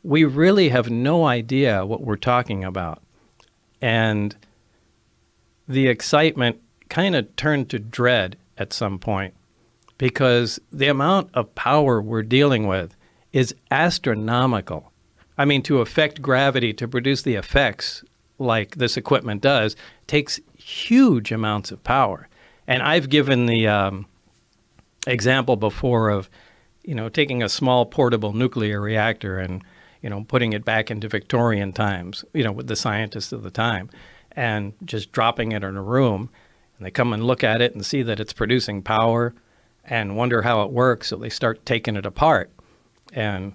we really have no idea what we're talking about. And the excitement kind of turned to dread at some point, because the amount of power we're dealing with is astronomical. I mean, to affect gravity, to produce the effects like this equipment does, takes huge amounts of power. And I've given the example before of, taking a small portable nuclear reactor and, putting it back into Victorian times, with the scientists of the time, and just dropping it in a room. And they come and look at it and see that it's producing power and wonder how it works. So they start taking it apart. And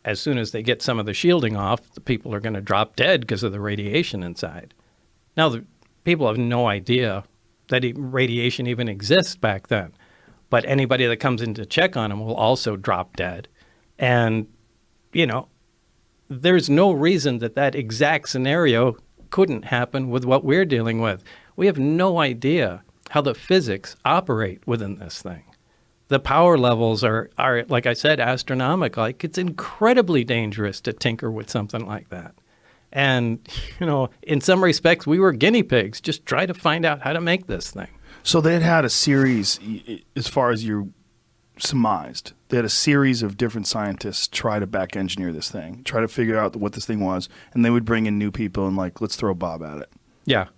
as soon as they get some of the shielding off, the people are going to drop dead because of the radiation inside. Now, the people have no idea that radiation even exists back then. But anybody that comes in to check on them will also drop dead. And, there's no reason that exact scenario couldn't happen with what we're dealing with. We have no idea how the physics operate within this thing. The power levels are, like I said, astronomical. Like, it's incredibly dangerous to tinker with something like that. And, in some respects, we were guinea pigs, just try to find out how to make this thing. So they had a series, as far as you surmised, they had a series of different scientists try to back engineer this thing, try to figure out what this thing was, and they would bring in new people and let's throw Bob at it. Yeah.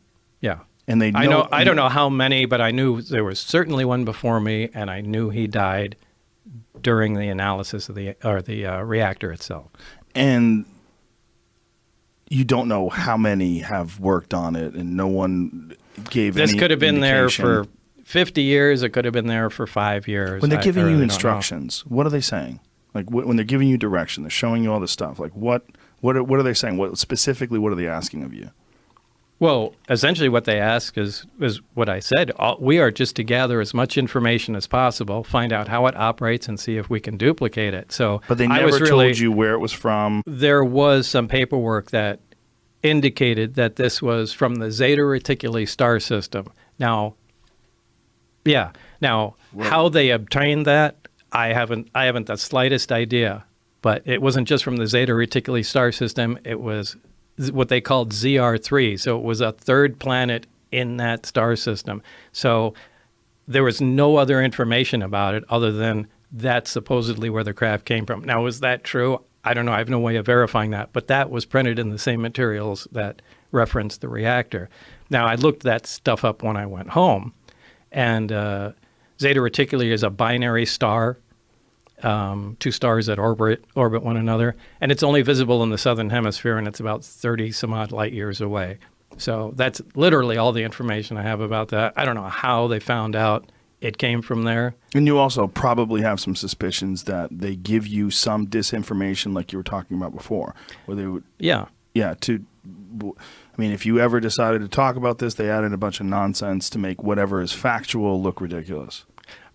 And I don't know how many, but I knew there was certainly one before me, and I knew he died during the analysis of the reactor itself. And you don't know how many have worked on it, and no one gave any This could have been indication. there for 50 years. It could have been there for 5 years. When they're giving you instructions, what are they saying? Like, when they're giving you direction, they're showing you all this stuff. Like, what are they saying? What are they asking of you? Well, essentially what they ask is what I said. We are just to gather as much information as possible, find out how it operates, and see if we can duplicate it. But they never told you where it was from? There was some paperwork that indicated that this was from the Zeta Reticuli star system. Now, how they obtained that, I haven't the slightest idea. But it wasn't just from the Zeta Reticuli star system. It was what they called ZR3. So it was a third planet in that star system. So there was no other information about it other than that's supposedly where the craft came from. Now, is that true? I don't know. I have no way of verifying that. But that was printed in the same materials that referenced the reactor. Now, I looked that stuff up when I went home. And Zeta Reticuli is a binary star. Two stars that orbit one another, and it's only visible in the southern hemisphere, and it's about 30 some odd light years away. So that's literally all the information I have about that. I don't know how they found out it came from there. And you also probably have some suspicions that they give you some disinformation, like you were talking about before, where they would if you ever decided to talk about this, they added a bunch of nonsense to make whatever is factual look ridiculous.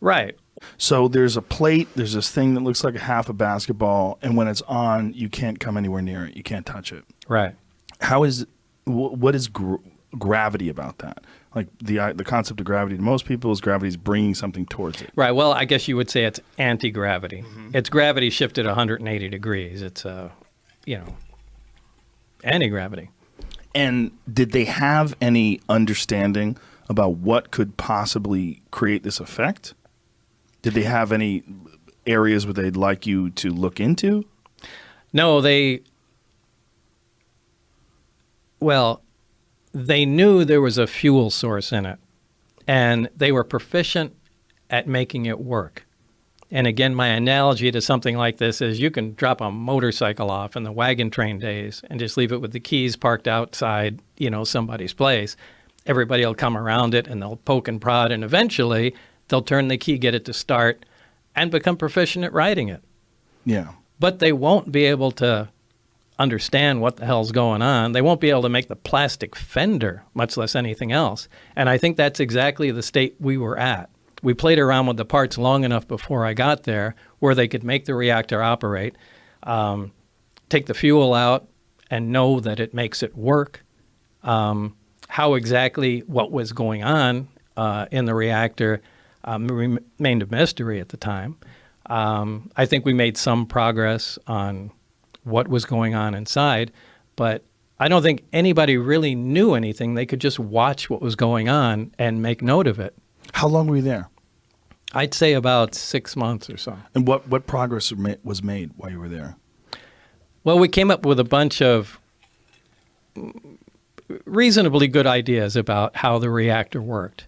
Right. So there's a plate, there's this thing that looks like a half a basketball, and when it's on, you can't come anywhere near it. You can't touch it. Right. What is gravity about that? Like the concept of gravity to most people is gravity's bringing something towards it. Right. Well, I guess you would say it's anti-gravity. Mm-hmm. It's gravity shifted 180 degrees. It's, anti-gravity. And did they have any understanding about what could possibly create this effect? Did they have any areas where they'd like you to look into? No, they knew there was a fuel source in it, and they were proficient at making it work. And again, my analogy to something like this is you can drop a motorcycle off in the wagon train days and just leave it with the keys parked outside, somebody's place. Everybody will come around it, and they'll poke and prod, and eventually they'll turn the key, get it to start, and become proficient at riding it. Yeah. But they won't be able to understand what the hell's going on. They won't be able to make the plastic fender, much less anything else. And I think that's exactly the state we were at. We played around with the parts long enough before I got there where they could make the reactor operate, take the fuel out, and know that it makes it work. How exactly what was going on in the reactor remained a mystery at the time. I think we made some progress on what was going on inside. But I don't think anybody really knew anything. They could just watch what was going on and make note of it. How long were you there? I'd say about 6 months or so. And what progress was made while you were there? Well, we came up with a bunch of reasonably good ideas about how the reactor worked.